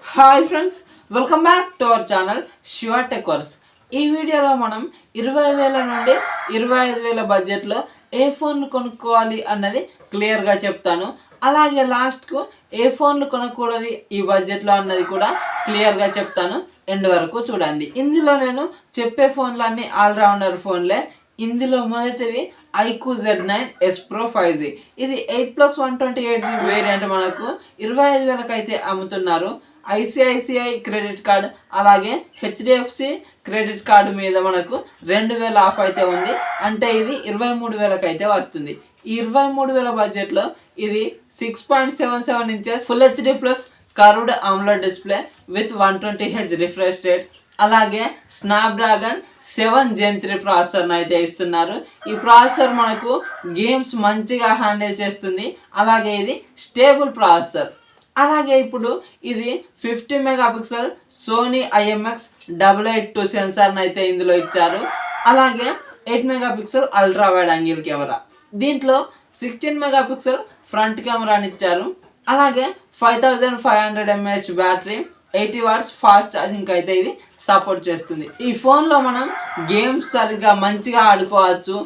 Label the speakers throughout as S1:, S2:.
S1: Hi friends, welcome back to our channel Shiva tech verse. ఈ వీడియోలో మనం 20,000 నుండి 25,000 బడ్జెట్లో ఏ ఫోన్లు కొనుక్కోవాలి అన్నది క్లియర్గా చెప్తాను. అలాగే లాస్ట్కు ఏ ఫోన్లు కొనకూడదు ఈ బడ్జెట్లో అన్నది కూడా క్లియర్గా చెప్తాను. ఎండ్ వరకు చూడండి. ఇందులో నేను చెప్పే ఫోన్లన్నీ ఆల్రౌండర్ ఫోన్లే. ఇందులో మొదటిది IQ Z9 S Pro 5G. ఇది 8+128GB వేరియంట్ మనకు 25,000కి అయితే అమ్ముతున్నారు. ఐసిఐసిఐ క్రెడిట్ కార్డ్ అలాగే హెచ్డిఎఫ్సి క్రెడిట్ కార్డు మీద మనకు 2,000 ఆఫ్ అయితే ఉంది. అంటే ఇది 23,000కి అయితే వస్తుంది. ఈ 23,000 బడ్జెట్లో ఇది 6.77 inches full HD plus curved AMOLED display with 120Hz refresh rate అలాగే స్నాప్డ్రాగన్ 7 Gen 3 ప్రాసెసర్ని అయితే ఇస్తున్నారు. ఈ ప్రాసెసర్ మనకు గేమ్స్ మంచిగా హ్యాండిల్ చేస్తుంది. అలాగే ఇది స్టేబుల్ ప్రాసెసర్. అలాగే ఇప్పుడు ఇది 50 మెగాపిక్సెల్ సోనీ IMX882 సెన్సార్ని అయితే ఇందులో ఇచ్చారు. అలాగే 8 megapixel ultra wide angle camera. దీంట్లో 16 మెగాపిక్సెల్ ఫ్రంట్ కెమెరాని ఇచ్చారు. అలాగే 5500 mAh battery, 80 watts fast charging అయితే ఇది సపోర్ట్ చేస్తుంది. ఈ ఫోన్లో మనం గేమ్స్ సరిగ్గా మంచిగా ఆడుకోవచ్చు.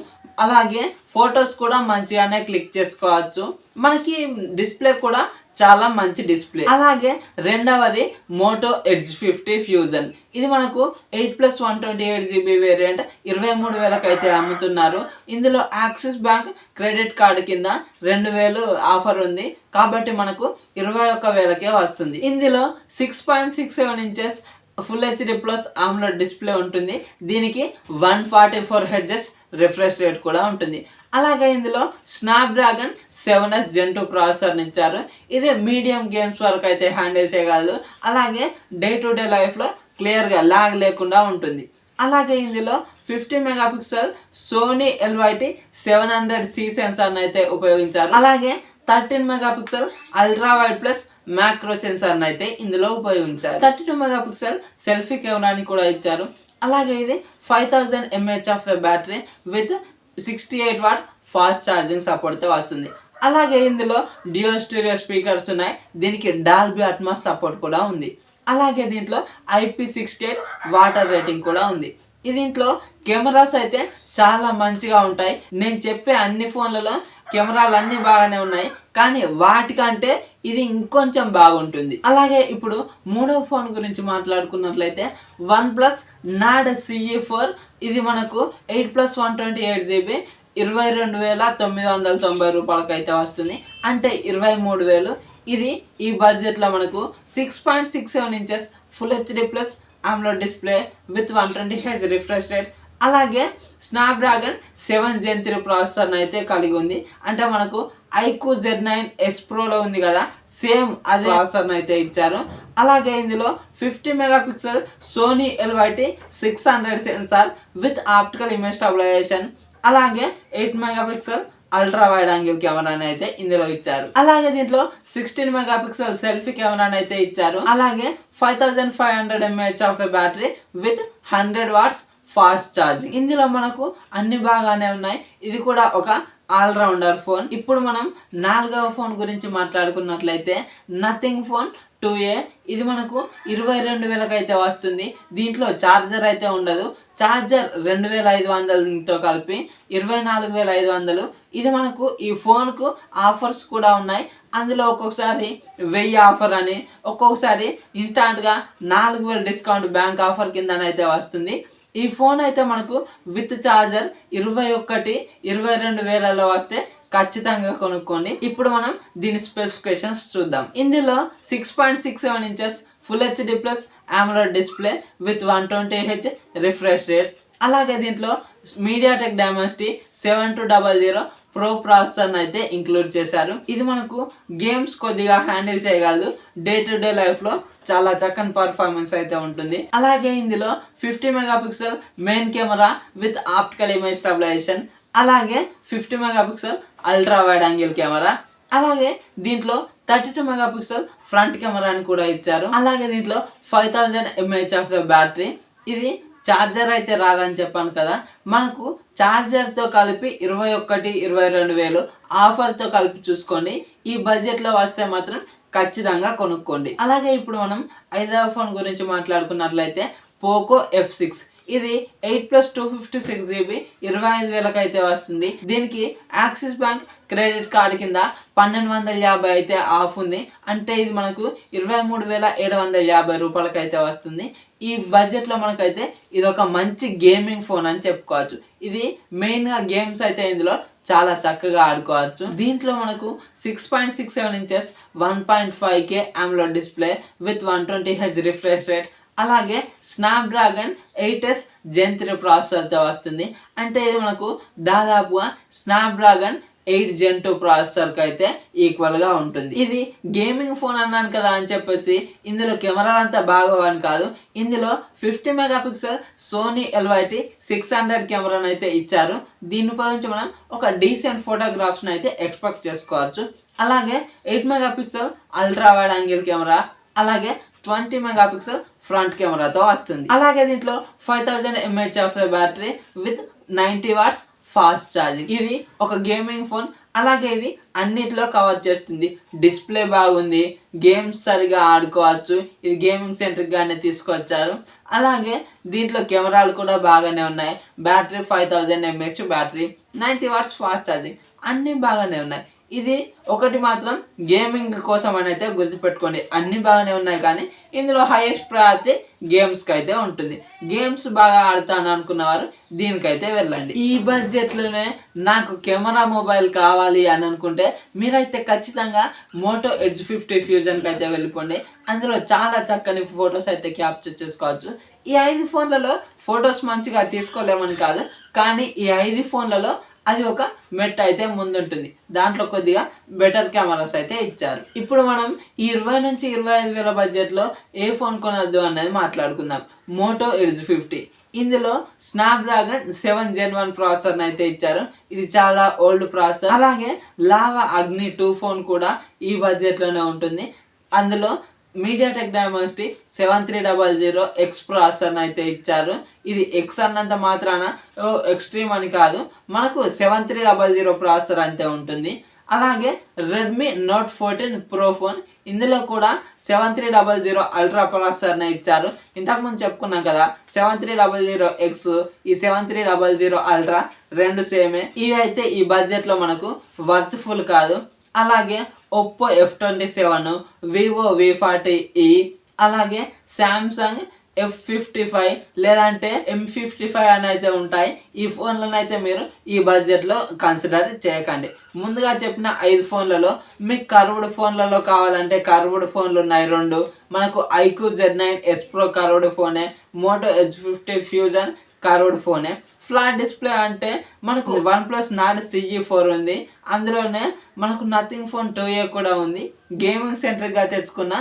S1: అలాగే ఫొటోస్ కూడా మంచిగానే క్లిక్ చేసుకోవచ్చు. మనకి డిస్ప్లే కూడా చాలా మంచి డిస్ప్లే. అలాగే రెండవది మోటో ఎడ్జ్ 50 ఫ్యూజన్. ఇది మనకు 8+128GB వేరియంట్ 23,000కి అయితే అమ్ముతున్నారు. ఇందులో యాక్సిస్ బ్యాంక్ క్రెడిట్ కార్డు కింద 2,000 ఆఫర్ ఉంది కాబట్టి మనకు 21,000కే వస్తుంది. ఇందులో 6.67 inches full HD plus AMOLED display ఉంటుంది. దీనికి 144Hz రిఫ్రెష్ రేట్ కూడా ఉంటుంది. అలాగే ఇందులో స్నాప్డ్రాగన్ 7S Gen 2 ప్రాసెసర్ని ఇచ్చారు. ఇది మీడియం గేమ్స్ వరకు అయితే హ్యాండిల్ చేయగలదు. అలాగే డే టు డే లైఫ్లో క్లియర్గా లాగ్ లేకుండా ఉంటుంది. అలాగే ఇందులో 50 మెగాపిక్సెల్ సోనీ LYT 700C సెన్సార్ని అయితే ఉపయోగించారు. అలాగే 13 megapixel ultra wide plus macro సెన్సార్ని అయితే ఇందులో ఉపయోగించారు. 32 మెగాపిక్సెల్ సెల్ఫీ కెమెరాని కూడా ఇచ్చారు. అలాగే ఇది 5000 mAh of the battery with 68 watt fast charging సపోర్ట్తో వస్తుంది. అలాగే ఇందులో డ్యూయల్ స్టీరియో స్పీకర్స్ ఉన్నాయి. దీనికి డాల్బీ అట్మాస్ సపోర్ట్ కూడా ఉంది. అలాగే దీంట్లో IP68 వాటర్ రేటింగ్ కూడా ఉంది. దీంట్లో కెమెరాస్ అయితే చాలా మంచిగా ఉంటాయి. నేను చెప్పే అన్ని ఫోన్లలో కెమెరాలు అన్నీ బాగానే ఉన్నాయి, కానీ వాటికంటే ఇది ఇంకొంచెం బాగుంటుంది. అలాగే ఇప్పుడు మూడవ ఫోన్ గురించి మాట్లాడుకున్నట్లయితే OnePlus Nord CE4. ఇది మనకు 8+128GB 22,990 రూపాయలకి అయితే వస్తుంది. అంటే 23,000. ఇది ఈ బడ్జెట్లో మనకు 6.67 inches full HD plus AMOLED display with 120Hz refresh rate అలాగే స్నాప్డ్రాగన్ 7 Gen 3 ప్రాసెసర్ని అయితే కలిగి ఉంది. అంటే మనకు ఐక్యూ Z9 S Proలో ఉంది కదా, సేమ్ అదే ప్రాసెసర్ని అయితే ఇచ్చారు. అలాగే ఇందులో 50 megapixel Sony LYT 600 sensor with optical image stabilisation అలాగే 8 మెగాపిక్సెల్ అల్ట్రా వైడ్ యాంగిల్ కెమెరాని అయితే ఇందులో ఇచ్చారు. అలాగే దీంట్లో 16 మెగాపిక్సెల్ సెల్ఫీ కెమెరాని అయితే ఇచ్చారు. అలాగే 5500 mAh of the battery with 100 watts fast charging. ఇందులో మనకు అన్ని బాగానే ఉన్నాయి. ఇది కూడా ఒక ఆల్రౌండర్ ఫోన్. ఇప్పుడు మనం నాలుగవ ఫోన్ గురించి మాట్లాడుకున్నట్లయితే నథింగ్ ఫోన్ 2A. ఇది మనకు 22,000కి అయితే వస్తుంది. దీంట్లో ఛార్జర్ అయితే ఉండదు. ఛార్జర్ 2,500తో కలిపి 24,500. ఇది మనకు ఈ ఫోన్కు ఆఫర్స్ కూడా ఉన్నాయి. అందులో ఒక్కొక్కసారి 1000 ఆఫర్ అని, ఒక్కొక్కసారి ఇన్స్టాంట్గా 4,000 డిస్కౌంట్ బ్యాంక్ ఆఫర్ కిందనైతే వస్తుంది. ఈ ఫోన్ అయితే మనకు విత్ ఛార్జర్ 22,000 వస్తే ఖచ్చితంగా కొనుక్కోండి. ఇప్పుడు మనం దీని స్పెసిఫికేషన్స్ చూద్దాం. ఇందులో 6.67 inches full HD plus AMOLED display with 120Hz refresh rate. అలాగే దీంట్లో MediaTek Dimensity 7200 ప్రో ప్రాసెసర్ని అయితే ఇంక్లూడ్ చేశారు. ఇది మనకు గేమ్స్ కొద్దిగా హ్యాండిల్ చేయగలదు. డే టు డే లైఫ్లో చాలా చక్కని పర్ఫార్మెన్స్ అయితే ఉంటుంది. అలాగే ఇందులో 50 megapixel main camera with optical image stabilisation అలాగే 50 megapixel ultra wide angle camera అలాగే దీంట్లో 32 మెగాపిక్సెల్ ఫ్రంట్ కెమెరాని కూడా ఇచ్చారు. అలాగే దీంట్లో 5000 mAh ఆఫ్ ద బ్యాటరీ. ఇది ఛార్జర్ అయితే రాదని చెప్పాను కదా, మనకు ఛార్జర్తో కలిపి 21,000-22,000 ఆఫర్తో కలిపి చూసుకోండి. ఈ బడ్జెట్లో వస్తే మాత్రం ఖచ్చితంగా కొనుక్కోండి. అలాగే ఇప్పుడు మనం 5వ ఫోన్ గురించి మాట్లాడుకున్నట్లయితే పోకో F6. ఇది 8+256GB 25,000కి అయితే వస్తుంది. దీనికి యాక్సిస్ బ్యాంక్ క్రెడిట్ కార్డు కింద 1250 అయితే ఆఫ్ ఉంది. అంటే ఇది మనకు 23,750 రూపాయలకి అయితే వస్తుంది. ఈ బడ్జెట్లో మనకైతే ఇది ఒక మంచి గేమింగ్ ఫోన్ అని చెప్పుకోవచ్చు. ఇది మెయిన్గా గేమ్స్ అయితే ఇందులో చాలా చక్కగా ఆడుకోవచ్చు. దీంట్లో మనకు 6.67 inches 1.5K AMOLED display with 120Hz refresh rate, అలాగే స్నాప్డ్రాగన్ 8S Gen 3 ప్రాసెసర్తో వస్తుంది. అంటే ఇది మనకు దాదాపుగా స్నాప్డ్రాగన్ 8 Gen 2 ప్రాసెసర్కి అయితే ఈక్వల్గా ఉంటుంది. ఇది గేమింగ్ ఫోన్ అన్నాను కదా అని చెప్పేసి ఇందులో కెమెరాలు అంతా బాగోవని కాదు. ఇందులో 50 మెగాపిక్సెల్ సోనీ LYT 600 కెమెరాను అయితే ఇచ్చారు. దీని ఉపయోగించి మనం ఒక డీసెంట్ ఫోటోగ్రాఫ్స్ని అయితే ఎక్స్పెక్ట్ చేసుకోవచ్చు. అలాగే 8 megapixel ultra wide angle camera, అలాగే 20 మెగాపిక్సెల్ ఫ్రంట్ కెమెరాతో వస్తుంది. అలాగే దీంట్లో 5000 mAh of battery with 90 watts fast charging. ఇది ఒక గేమింగ్ ఫోన్. అలాగే ఇది అన్నిట్లో కవర్ చేస్తుంది. డిస్ప్లే బాగుంది, గేమ్స్ సరిగా ఆడుకోవచ్చు. ఇది గేమింగ్ సెంట్రిక్గానే తీసుకొచ్చారు. అలాగే దీంట్లో కెమెరాలు కూడా బాగానే ఉన్నాయి. Battery 5000 mAh battery, 90 watts fast charging, అన్నీ బాగానే ఉన్నాయి. ఇది ఒకటి మాత్రం గేమింగ్ కోసం అని అయితే గుర్తుపెట్టుకోండి. అన్నీ బాగానే ఉన్నాయి కానీ ఇందులో హైయెస్ట్ ప్రయారిటీ గేమ్స్కి అయితే ఉంటుంది. గేమ్స్ బాగా ఆడతాను అనుకున్నవారు దీనికైతే వెళ్ళండి. ఈ బడ్జెట్లోనే నాకు కెమెరా మొబైల్ కావాలి అని అనుకుంటే మీరైతే ఖచ్చితంగా మోటో ఎడ్జ్ 50 ఫ్యూజన్కి అయితే వెళ్ళిపోండి. అందులో చాలా చక్కని ఫొటోస్ అయితే క్యాప్చర్ చేసుకోవచ్చు. ఈ 5 ఫోన్లలో ఫొటోస్ మంచిగా తీసుకోలేమని కాదు, కానీ ఈ 5 ఫోన్లలో అది ఒక మెట్ అయితే ముందుంటుంది. దాంట్లో కొద్దిగా బెటర్ కెమెరాస్ అయితే ఇచ్చారు. ఇప్పుడు మనం ఈ 20 నుంచి 25,000 బడ్జెట్లో ఏ ఫోన్ కొనొద్దు అనేది మాట్లాడుకుందాం. Moto edge 50. ఇందులో స్నాప్డ్రాగన్ 7 Gen 1 ప్రాసెసర్ని అయితే ఇచ్చారు. ఇది చాలా ఓల్డ్ ప్రాసెసర్. అలాగే లావా అగ్ని 2 ఫోన్ కూడా ఈ బడ్జెట్లోనే ఉంటుంది. అందులో మీడియాటెక్ డైమెన్సిటీ 7300X ప్రాసెసర్ని అయితే ఇచ్చారు. ఇది ఎక్స్ అన్నంత మాత్రాన ఎక్స్ట్రీమ్ అని కాదు, మనకు 7300 ప్రాసెసర్ అంతే ఉంటుంది. అలాగే రెడ్మీ నోట్ 14 ప్రో ఫోన్, ఇందులో కూడా 7300 అల్ట్రా ప్రాసెసర్ని ఇచ్చారు. ఇంతకుముందు చెప్పుకున్నాం కదా 7300X, ఈ 7300 అల్ట్రా రెండు సేమే. ఇవి అయితే ఈ బడ్జెట్లో మనకు వర్త్ఫుల్ కాదు. అలాగే ఒప్పో F27, వివో V40e, అలాగే శాంసంగ్ F55 లేదంటే M55 అని అయితే ఉంటాయి. ఈ ఫోన్లను అయితే మీరు ఈ బడ్జెట్లో కన్సిడర్ చేయకండి. ముందుగా చెప్పిన 5 ఫోన్లలో మీకు కర్వ్డ్ ఫోన్లలో కావాలంటే కర్వ్డ్ ఫోన్లు ఉన్నాయి 2. మనకు iQOO Z9S Pro కర్వ్డ్ ఫోనే, మోటో ఎడ్జ్ 50 ఫ్యూజన్ కర్వ్డ్ ఫోనే. ఫ్లాట్ డిస్ప్లే అంటే మనకు OnePlus Nord CE4 ఉంది. అందులోనే మనకు నథింగ్ ఫోన్ 2A కూడా ఉంది. గేమింగ్ సెంటర్గా తెచ్చుకున్న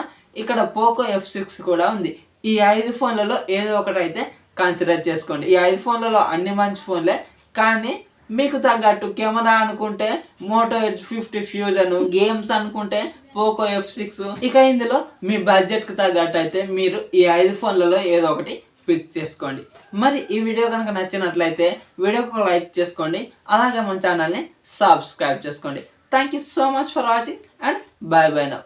S1: ఇక్కడ పోకో F6 కూడా ఉంది. ఈ 5 ఫోన్లలో ఏదో ఒకటి అయితే కన్సిడర్ చేసుకోండి. ఈ 5 ఫోన్లలో అన్ని మంచి ఫోన్లే, కానీ మీకు తగ్గట్టు కెమెరా అనుకుంటే మోటో ఎడ్జ్ 50 ఫ్యూజన్, గేమ్స్ అనుకుంటే పోకో F6. ఇక ఇందులో మీ బడ్జెట్కి తగ్గట్టు అయితే మీరు ఈ 5 ఫోన్లలో ఏదో ఒకటి పిక్ చేసుకోండి. మరి ఈ వీడియో కనుక నచ్చినట్లయితే వీడియోకి ఒక లైక్ చేసుకోండి. అలాగే మన ఛానల్ని సబ్స్క్రైబ్ చేసుకోండి. Thank you so much for watching and by by now.